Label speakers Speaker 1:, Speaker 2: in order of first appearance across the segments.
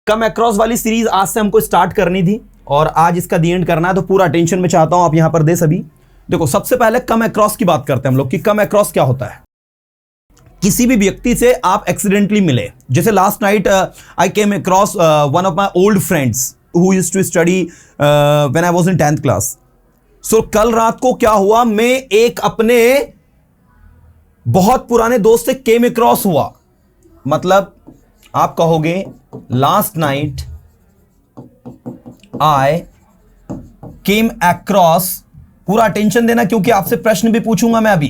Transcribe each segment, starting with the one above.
Speaker 1: Come across वाली series आज से हमको स्टार्ट करनी थी और आज इसका दी एंड करना है, तो पूरा अटेंशन में चाहता हूं आप यहां पर दे सभी। देखो, सबसे पहले कम अक्रॉस की बात करते हैं हम लोग कि कम अक्रॉस क्या होता है। किसी भी व्यक्ति से आप एक्सीडेंटली मिले, जैसे last night I came across one of my old friends who used to study when I was in 10th class. सो कल रात को क्या हुआ, मैं एक अपने बहुत पुराने दोस्त से केम अक्रॉस हुआ। मतलब आप कहोगे last night I came across, पूरा अटेंशन देना क्योंकि आपसे प्रश्न भी पूछूंगा मैं अभी।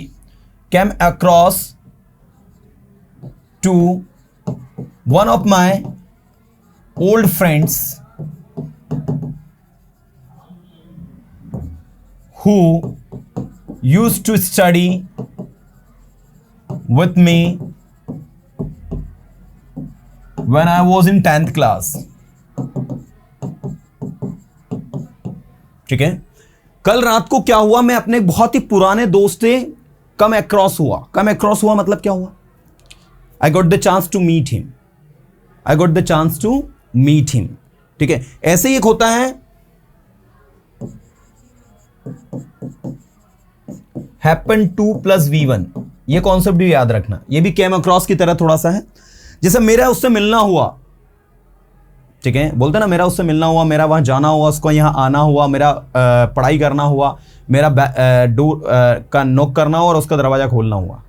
Speaker 1: Came across to one of my old friends who used to study with me when I was in 10th class। ठीक है, कल रात को क्या हुआ, मैं अपने बहुत ही पुराने दोस्त से कम अक्रॉस हुआ। कम अक्रॉस हुआ मतलब क्या हुआ, I got the chance to meet him। I got the chance to meet him। ठीक है, ऐसे ही एक होता है हैपन टू प्लस V1। ये कॉन्सेप्ट भी याद रखना, ये भी केम अक्रॉस की तरह थोड़ा सा है। जैसे मेरा उससे मिलना हुआ, ठीक है, बोलते ना मेरा उससे मिलना हुआ, मेरा वहां जाना हुआ, उसको यहां आना हुआ, मेरा पढ़ाई करना हुआ, मेरा डोर का नॉक करना हुआ और उसका दरवाजा खोलना हुआ।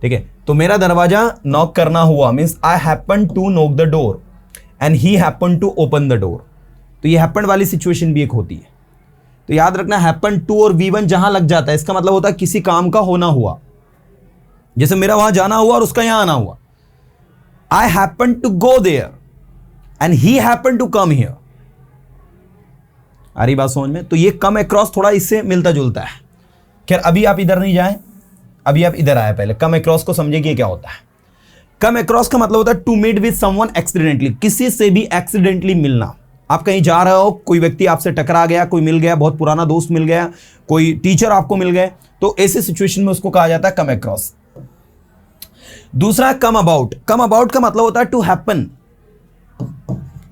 Speaker 1: ठीक है, तो मेरा दरवाजा नॉक करना हुआ means I happen to knock the door and he happen to open the door. तो ये हैपन वाली सिचुएशन भी एक होती है। तो याद रखना, हैपन टू और V1 जहां लग जाता है इसका मतलब होता है किसी काम का होना हुआ। जैसे मेरा वहां जाना हुआ और उसका यहां आना हुआ, I happen to go there and he happen to come here. आ रही बात समझ में? तो ये कम अक्रॉस थोड़ा इससे मिलता जुलता है। खैर अभी आप इधर नहीं जाएं, अभी आप इधर आए, पहले कम अक्रॉस को समझिए कि क्या होता है। कम अक्रॉस का मतलब होता है to meet with someone accidentally, किसी से भी एक्सीडेंटली मिलना। आप कहीं जा रहे हो, कोई व्यक्ति आपसे टकरा गया, कोई मिल गया, बहुत पुराना दोस्त मिल गया, कोई टीचर आपको मिल गए, तो ऐसे सिचुएशन में उसको कहा जाता है कम अक्रॉस। दूसरा कम अबाउट। कम अबाउट का मतलब होता है to happen,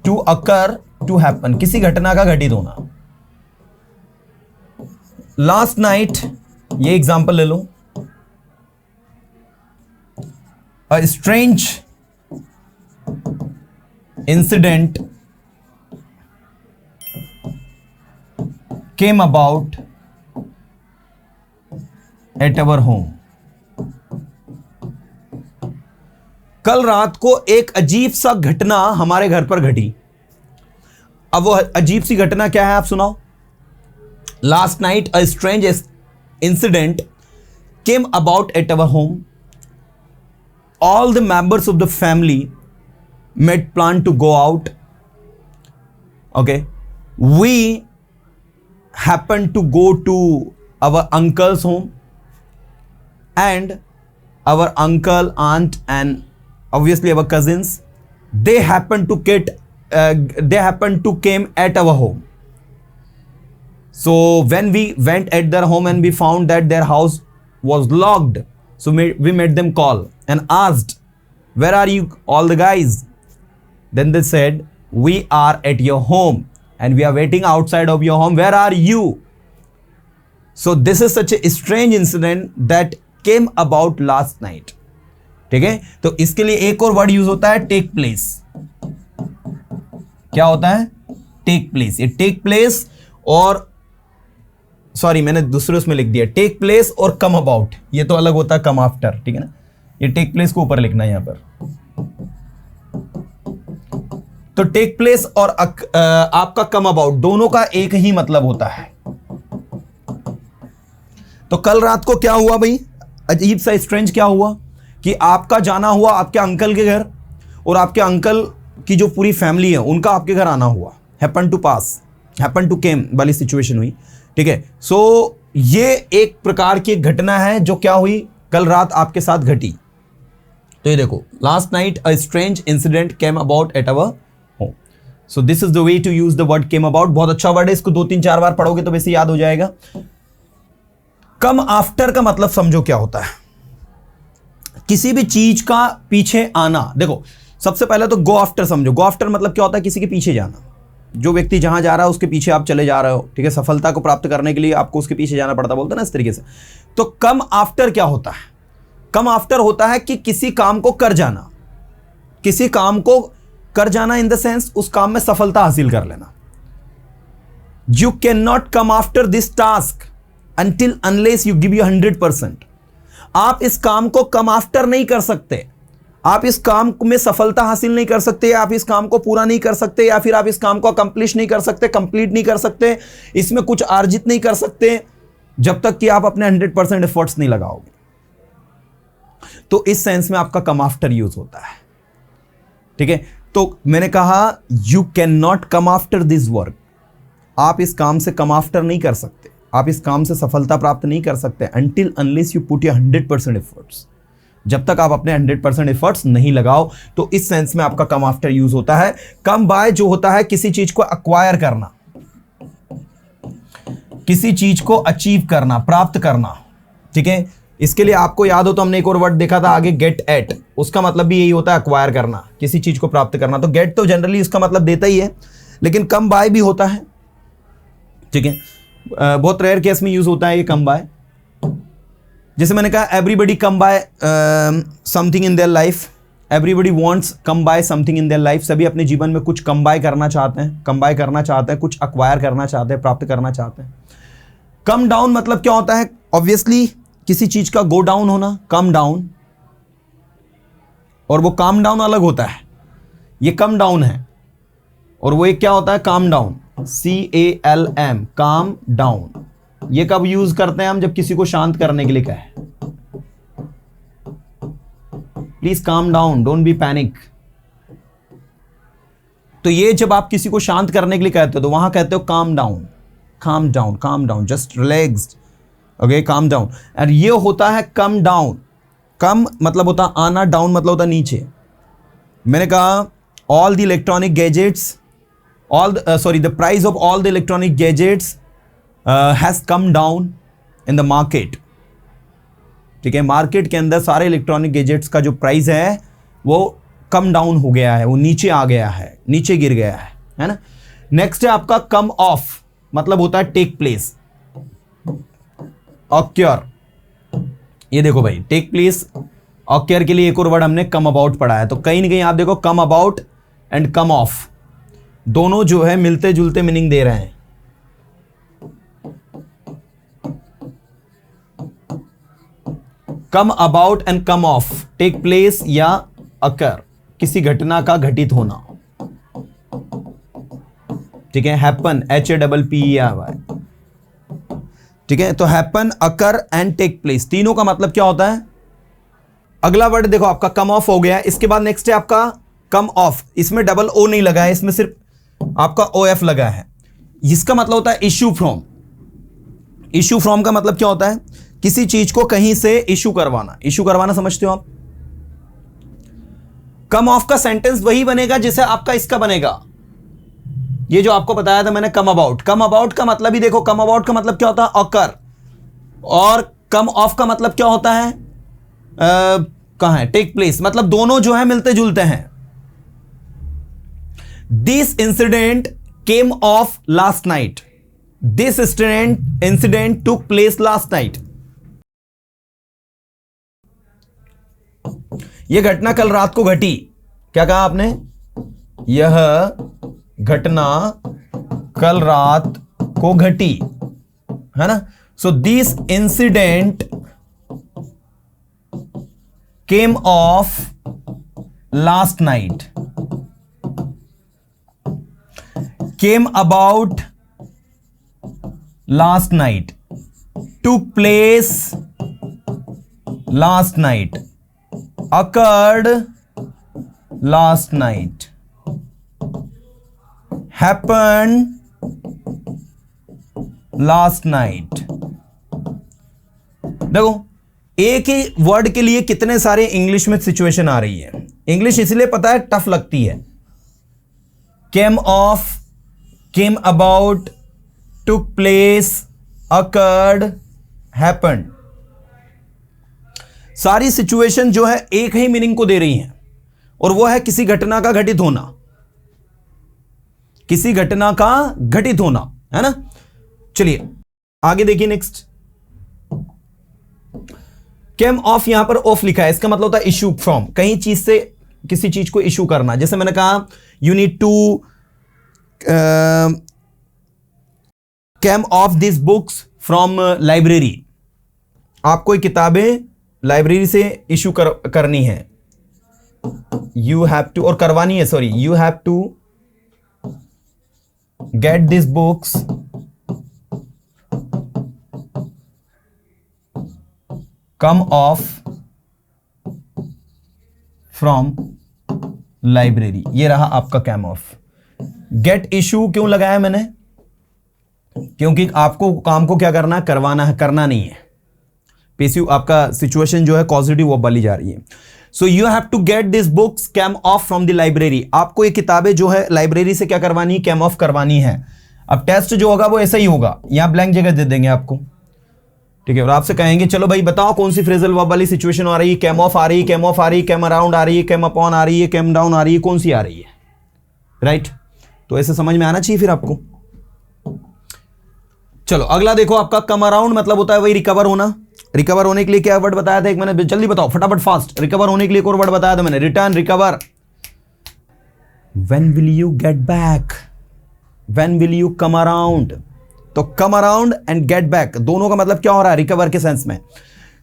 Speaker 1: to occur, to happen, किसी घटना का घटित होना। लास्ट नाइट, ये एग्जांपल ले लो, a strange incident came about at our home। कल रात को एक अजीब सा घटना हमारे घर पर घटी। अब वो अजीब सी घटना क्या है आप सुनाओ। Last night a strange incident came about at our home. All the members of the family made plan to go out. Okay, we happened to go to our uncle's home and our uncle, aunt and obviously our cousins, they happened to came at our home. So when we went at their home and we found that their house was locked, so we made them call and asked, where are you all the guys? Then they said, we are at your home and we are waiting outside of your home, where are you? So this is such a strange incident that came about last night। ठीक है, तो इसके लिए एक और word use होता है take place. क्या होता है? Take place. ये टेक प्लेस और सॉरी मैंने दूसरे उसमें लिख दिया, टेक प्लेस और कम अबाउट ये तो अलग होता है, कम आफ्टर। ठीक है ना, ये टेक प्लेस को ऊपर लिखना है यहां पर। तो टेक प्लेस और आपका कम अबाउट दोनों का एक ही मतलब होता है। तो कल रात को क्या हुआ भाई, अजीब सा स्ट्रेंज क्या हुआ कि आपका जाना हुआ आपके अंकल के घर और आपके अंकल की जो पूरी फैमिली है उनका आपके घर आना हुआ। Happen to pass, happen to came वाली सिचुएशन हुई। ठीक है, सो ये एक प्रकार की घटना है जो क्या हुई, कल रात आपके साथ घटी। तो ये देखो, last night a strange incident came about at our home. So this is the way to use the word came about. बहुत अच्छा वर्ड है, इसको 2-3-4 बार पढ़ोगे तो वैसे याद हो जाएगा। कम आफ्टर का मतलब समझो क्या होता है, किसी भी चीज का पीछे आना। देखो सबसे पहले तो गो आफ्टर समझो। गो आफ्टर मतलब क्या होता है? किसी के पीछे जाना। जो व्यक्ति जहां जा रहा है उसके पीछे आप चले जा रहे हो, ठीक है। सफलता को प्राप्त करने के लिए आपको उसके पीछे जाना पड़ता, बोलते ना इस तरीके से। तो कम आफ्टर क्या होता है? कम आफ्टर होता है कि किसी काम को कर जाना, किसी काम को कर जाना इन द सेंस उस काम में सफलता हासिल कर लेना। You can not come after this task until unless you give you 100%। आप इस काम को कम आफ्टर नहीं कर सकते, आप इस काम में सफलता हासिल नहीं कर सकते, आप इस काम को पूरा नहीं कर सकते, या फिर आप इस काम को अकम्प्लिश नहीं कर सकते, कंप्लीट नहीं कर सकते, इसमें कुछ अर्जित नहीं कर सकते, जब तक कि आप अपने 100% एफर्ट्स नहीं लगाओगे। तो इस सेंस में आपका कम आफ्टर यूज होता है, ठीक है। तो मैंने कहा you can not come after this work, आप इस काम से कम आफ्टर नहीं कर सकते, आप इस काम से सफलता प्राप्त नहीं कर सकते until unless you put your 100% efforts। जब तक आप अपने 100% एफर्ट्स नहीं लगाओ। तो इस सेंस में आपका कम आफ्टर यूज होता है। कम बाय जो होता है किसी चीज को अक्वायर करना, किसी चीज को अचीव करना, प्राप्त करना, ठीक है। इसके लिए आपको याद हो तो हमने एक और वर्ड देखा था आगे, गेट एट। उसका मतलब भी यही होता है, अक्वायर करना, किसी चीज को प्राप्त करना। तो गेट तो जनरली इसका मतलब देता ही है, लेकिन कम बाय भी होता है, ठीक है। बहुत रेयर केस में यूज होता है ये कम बाय। जैसे मैंने कहा everybody come by something in their life, everybody wants come by something in their life. सभी अपने जीवन में कुछ कम बाय करना चाहते हैं, कम बाय करना चाहते हैं, कुछ अक्वायर करना चाहते हैं, प्राप्त करना चाहते हैं। कम डाउन मतलब क्या होता है? ऑब्वियसली किसी चीज का गो डाउन होना, कम डाउन, और वो काम डाउन अलग होता है। ये कम डाउन है और वो एक क्या होता है? Calm down, CALM, calm down. ये कब यूज करते हैं हम? जब किसी को शांत करने के लिए कहे, please calm down, don't be panic. तो ये जब आप किसी को शांत करने के लिए कहते हो तो वहां कहते हो calm down, calm down, calm down, just relaxed, okay, calm down. और ये होता है कम डाउन। कम मतलब होता है आना, डाउन मतलब होता है नीचे। मैंने कहा all the electronic gadgets, the price of all the electronic gadgets has come down in the market, ठीक है। मार्केट के अंदर सारे इलेक्ट्रॉनिक गैजेट्स का जो प्राइस है वो कम डाउन हो गया है, वो नीचे आ गया है, नीचे गिर गया है ना। नेक्स्ट है आपका कम ऑफ, मतलब होता है टेक प्लेस, ऑक्योर। ये देखो भाई, टेक प्लेस, ऑक्योर के लिए एक और वर्ड हमने कम अबाउट पढ़ा है। तो कहीं ना कहीं आप देखो come about and come of दोनों जो है मिलते जुलते मीनिंग दे रहे हैं। Come about and come of, take place या अकर, किसी घटना का घटित होना, ठीक है। हैपन, HAPPEN, ठीक है। तो happen, occur and take place, तीनों का मतलब क्या होता है? अगला वर्ड देखो आपका कम ऑफ हो गया। इसके बाद नेक्स्ट है आपका कम ऑफ। इसमें डबल ओ नहीं लगा है, इसमें सिर्फ आपका OF लगा है। इसका मतलब होता है इश्यू फ्रॉम। इश्यू फ्रॉम का मतलब क्या होता है? किसी चीज को कहीं से इश्यू करवाना। इश्यू करवाना समझते हो आप? कम ऑफ का सेंटेंस वही बनेगा जैसे आपका इसका बनेगा, ये जो आपको बताया था मैंने, कम अबाउट। कम अबाउट का मतलब ही देखो, कम अबाउट का मतलब क्या होता है? ऑकर। और कम ऑफ का मतलब क्या होता है? कहां है? Take place. मतलब दोनों जो है मिलते जुलते हैं। This incident came off last night. This incident took place last night. यह घटना कल रात को घटी। क्या कहा आपने? यह घटना कल रात को घटी, है ना। So this incident came off last night. Came about last night, took place last night, occurred last night, happened last night। देखो एक ही वर्ड के लिए कितने सारे इंग्लिश में सिचुएशन आ रही है। इंग्लिश इसलिए पता है टफ लगती है। came off, came about, took place, occurred, happened, सारी सिचुएशन जो है एक ही मीनिंग को दे रही हैं। और वो है किसी घटना का घटित होना, किसी घटना का घटित होना, है ना। चलिए आगे देखिए नेक्स्ट। केम ऑफ, यहां पर ऑफ लिखा है, इसका मतलब होता है इश्यू फ्रॉम, कहीं चीज से किसी चीज को इश्यू करना। जैसे मैंने कहा you need to came of this books from library, आपको किताबें लाइब्रेरी से इश्यू करनी है, यू हैव टू, और करवानी है, sorry, you have to get this books come of from library, ये रहा आपका कैम ऑफ। गेट इशू क्यों लगाया मैंने, क्योंकि आपको काम को क्या करना, करवाना है, करना नहीं है। पेसिव आपका सिचुएशन जो है कॉजिटिव वो वाली जा रही है। So you have to get this books came of from the library, आपको ये किताबें जो है लाइब्रेरी से क्या करवानी है, कैम ऑफ करवानी है। अब टेस्ट जो होगा वो ऐसा ही होगा, यहां ब्लैंक जगह दे देंगे आपको, ठीक है, और आपसे कहेंगे चलो भाई बताओ कौन सी फ्रेजल वर्ब वाली सिचुएशन आ रही है, कैम ऑफ आ रही है, कैम ऑफ आ रही है, कैम अराउंड आ रही है, कैम अपॉन आ रही है, कैम डाउन आ रही है, कौन सी आ रही है, राइट। तो ऐसे समझ में आना चाहिए फिर आपको। चलो अगला देखो, आपका कम अराउंड मतलब होता है वही रिकवर होना। रिकवर होने के लिए क्या वर्ड बताया था एक मैंने, जल्दी बताओ फटाफट फास्ट। रिकवर होने के लिए एक और वर्ड बताया था मैंने, return, recover. When will you get back, when will you come around, तो come around and get back दोनों का मतलब क्या हो रहा है, रिकवर के सेंस में।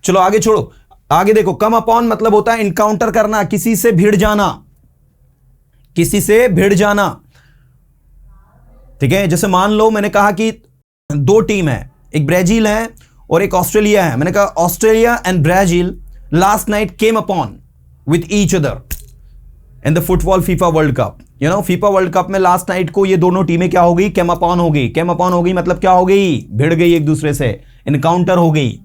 Speaker 1: चलो आगे छोड़ो, आगे देखो, कम अपॉन मतलब होता है इनकाउंटर करना, किसी से भिड़ जाना, किसी से भिड़ जाना, ठीक है। जैसे मान लो मैंने कहा कि दो टीम है, एक ब्राजील है और एक ऑस्ट्रेलिया है, मैंने कहा Australia and Brazil last night came upon with each other in the football FIFA world cup, you know, FIFA world cup में लास्ट नाइट को ये दोनों टीमें क्या हो गई, केम अपॉन हो गई। केम अपॉन हो गई मतलब क्या हो गई, भिड़ गई एक दूसरे से, इनकाउंटर हो गई।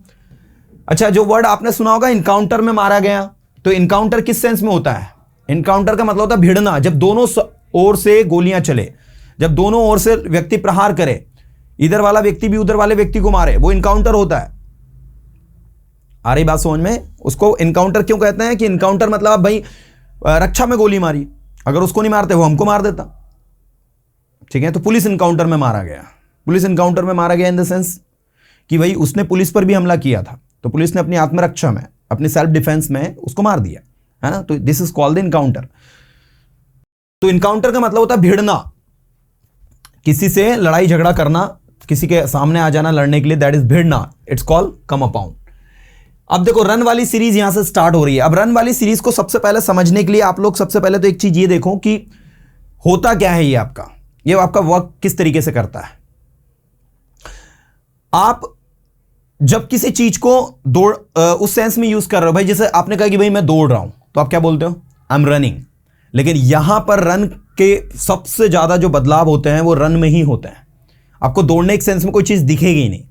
Speaker 1: अच्छा, जो वर्ड आपने सुना होगा इनकाउंटर में मारा गया, तो इनकाउंटर किस सेंस में होता है, इनकाउंटर का मतलब होता है भिड़ना, जब दोनों ओर से गोलियां चले, जब दोनों ओर से व्यक्ति प्रहार करे, इधर वाला व्यक्ति भी उधर वाले व्यक्ति को मारे, वो इनकाउंटर होता है। आ रही बात समझ में, उसको इनकाउंटर क्यों कहते हैं कि इनकाउंटर मतलब आप भाई रक्षा में गोली मारी, अगर उसको नहीं मारते वो हमको मार देता, ठीक है। तो पुलिस इनकाउंटर में मारा गया, पुलिस इनकाउंटर में मारा गया इन द सेंस कि भाई उसने पुलिस पर भी हमला किया था, तो पुलिस ने अपनी आत्मरक्षा में, अपनी सेल्फ डिफेंस में उसको मार दिया, है ना। तो this is called the encounter. तो इनकाउंटर का मतलब होता है भिड़ना, किसी से लड़ाई झगड़ा करना, किसी के सामने आ जाना लड़ने के लिए, दैट इज भिड़ना, इट्स कॉल्ड कम अपॉन। अब देखो रन वाली सीरीज यहां से स्टार्ट हो रही है। अब रन वाली सीरीज को सबसे पहले समझने के लिए आप लोग सबसे पहले तो एक चीज ये देखो कि होता क्या है, ये आपका वर्क किस तरीके से करता है। आप जब किसी चीज को दौड़ उस सेंस में यूज कर रहे हो, भाई जैसे आपने कहा कि भाई मैं दौड़ रहा हूं, तो आप क्या बोलते हो, आई एम रनिंग। लेकिन यहां पर रन के सबसे ज्यादा जो बदलाव होते हैं वो रन में ही होते हैं। आपको दौड़ने के सेंस में कोई चीज दिखेगी नहीं।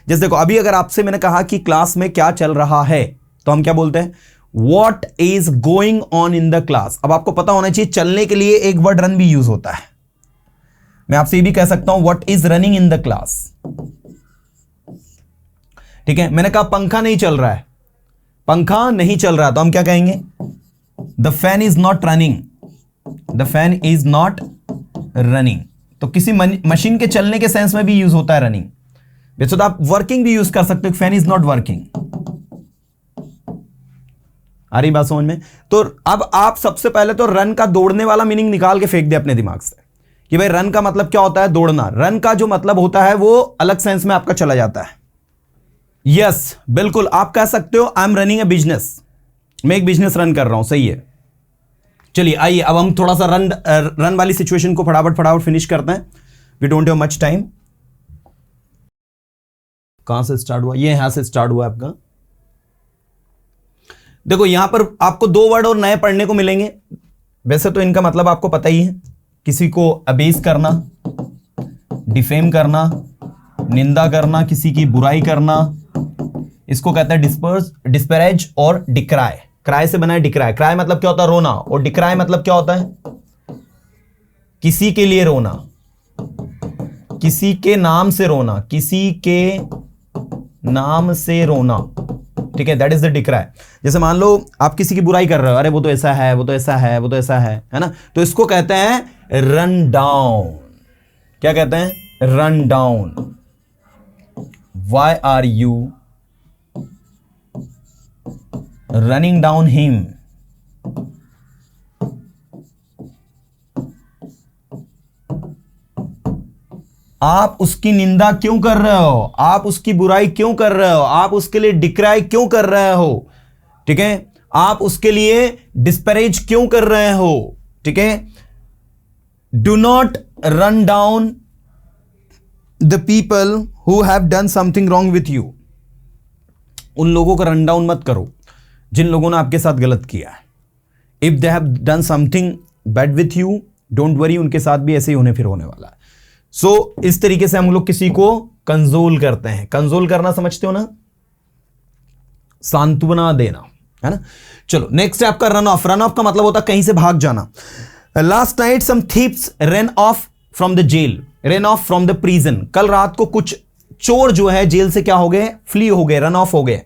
Speaker 1: जैसे देखो अभी अगर आपसे मैंने कहा कि क्लास में क्या चल रहा है, तो हम क्या बोलते हैं, what is going on in the class. अब आपको पता होना चाहिए चलने के लिए एक वर्ड रन भी यूज होता है। मैं आपसे ये भी कह सकता हूं what is running in the class, ठीक है। मैंने कहा पंखा नहीं चल रहा है, पंखा नहीं चल रहा, तो हम क्या कहेंगे, the fan is not running, the fan is not running. तो किसी मशीन के चलने के सेंस में भी यूज होता है रनिंग। वैसे तो आप वर्किंग भी यूज कर सकते हो, फैन इज नॉट वर्किंग। आ रही बात समझ में। तो अब आप सबसे पहले तो रन का दौड़ने वाला मीनिंग निकाल के फेंक दे अपने दिमाग से कि भाई रन का मतलब क्या होता है, दौड़ना। रन का जो मतलब होता है वो अलग सेंस में आपका चला जाता है। यस बिल्कुल, आप कह सकते हो I am running A business, मैं एक बिजनेस रन कर रहा हूं, सही है। चलिए आइए अब हम थोड़ा सा रन वाली सिचुएशन को फटाफट फिनिश करते हैं। We don't have much time. कहां से स्टार्ट हुआ, ये यहां से स्टार्ट हुआ आपका। देखो यहां पर आपको दो वर्ड और नए पढ़ने को मिलेंगे। वैसे तो इनका मतलब आपको पता ही है, किसी को अबेस करना, डिफेम करना, निंदा करना, किसी की बुराई करना, इसको कहते हैं डिस्पैरेज और डिक्राय। क्राय से बना है डिक्राय। क्राय मतलब क्या होता है, रोना, और डिक्राय मतलब क्या होता है, किसी के लिए रोना, किसी के नाम से रोना, किसी के नाम से रोना, ठीक है, दैट इज द डिक्राई। जैसे मान लो आप किसी की बुराई कर रहे हो, अरे वो तो ऐसा है, वो तो ऐसा है, वो तो ऐसा है ना, तो इसको कहते हैं रन डाउन। क्या कहते हैं? Run down. Why are you running down him? आप उसकी निंदा क्यों कर रहे हो? आप उसकी बुराई क्यों कर रहे हो? आप उसके लिए डिक्राई क्यों कर रहे हो? ठीक है, आप उसके लिए डिस्परेज क्यों कर रहे हो? ठीक है, do not run down the people who have done something wrong with you. उन लोगों का रन डाउन मत करो जिन लोगों ने आपके साथ गलत किया है। If they have done something bad with you, don't worry, उनके साथ भी ऐसे ही होने वाला है। सो इस तरीके से हम लोग किसी को कंसोल करते हैं। कंसोल करना समझते हो ना? सांत्वना देना, है ना। चलो नेक्स्ट है आपका रन ऑफ। रन ऑफ का मतलब होता है कहीं से भाग जाना। Last night some thieves run off from the jail, run off from the prison. कल रात को कुछ चोर जो है जेल से क्या हो गए? फ्ली हो गए, रन ऑफ हो गए।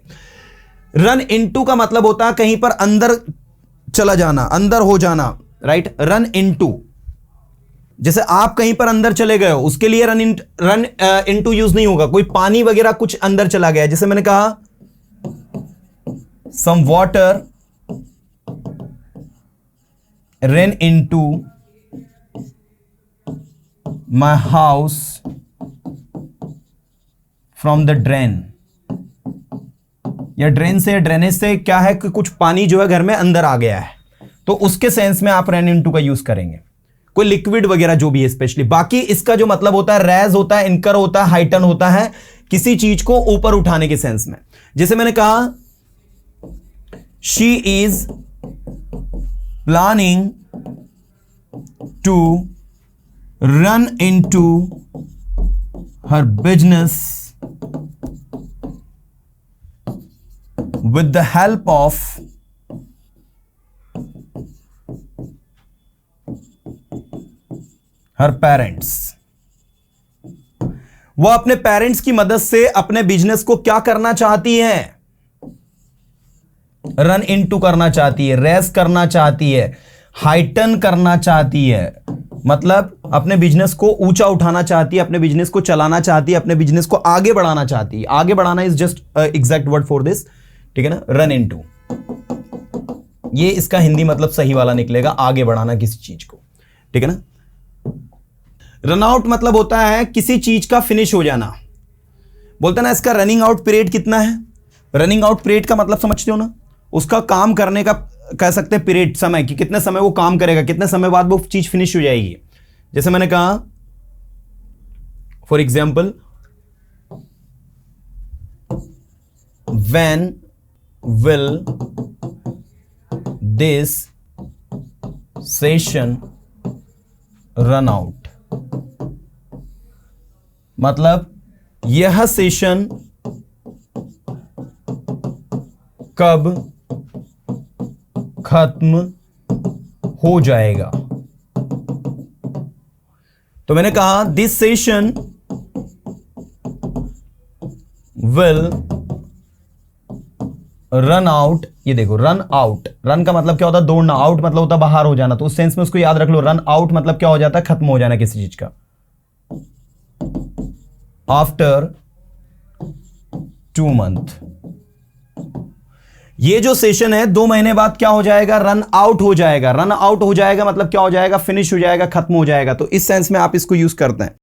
Speaker 1: रन इनटू का मतलब होता है कहीं पर अंदर चला जाना, अंदर हो जाना, राइट। रन इनटू, जैसे आप कहीं पर अंदर चले गए हो, उसके लिए रन इनटू यूज नहीं होगा। कोई पानी वगैरह कुछ अंदर चला गया, जैसे मैंने कहा some water ran into my house from the drain, या ड्रेन से, ड्रेनेज से क्या है कि कुछ पानी जो है घर में अंदर आ गया है, तो उसके सेंस में आप रन इनटू का यूज करेंगे। कोई लिक्विड वगैरह जो भी है स्पेशली। बाकी इसका जो मतलब होता है रेज होता है, इनकर होता है, हाइटन होता है, किसी चीज को ऊपर उठाने के सेंस में। जैसे मैंने कहा she is planning to run into her business with the help of her parents। वह अपने पेरेंट्स की मदद से अपने बिजनेस को क्या करना चाहती है? रन इनटू करना चाहती है, रेस करना चाहती है, हाइटन करना चाहती है, मतलब अपने बिजनेस को ऊंचा उठाना चाहती है, अपने बिजनेस को चलाना चाहती है, अपने बिजनेस को आगे बढ़ाना चाहती है। आगे बढ़ाना is just exact word for this, ठीक है ना, रन इनटू। ये इसका हिंदी मतलब सही वाला निकलेगा, आगे बढ़ाना किसी चीज को, ठीक है ना। रन आउट मतलब होता है किसी चीज का फिनिश हो जाना। बोलते ना इसका रनिंग आउट पीरियड कितना है? रनिंग आउट पीरियड का मतलब समझते हो ना? उसका काम करने का कह सकते हैं पीरियड, समय, कि कितने समय वो काम करेगा, कितने समय बाद वो चीज फिनिश हो जाएगी। जैसे मैंने कहा for example when will this session run out, मतलब यह सेशन कब खत्म हो जाएगा। तो मैंने कहा this session will run out. ये देखो रन आउट, रन का मतलब क्या होता है? दौड़ना, आउट मतलब होता है बाहर हो जाना, तो उस सेंस में उसको याद रख लो। रन आउट मतलब क्या हो जाता है? खत्म हो जाना किसी चीज का। आफ्टर 2 months, ये जो सेशन है 2 महीने बाद क्या हो जाएगा? रन आउट हो जाएगा। रन आउट हो जाएगा मतलब क्या हो जाएगा? फिनिश हो जाएगा, खत्म हो जाएगा। तो इस सेंस में आप इसको यूज करते हैं।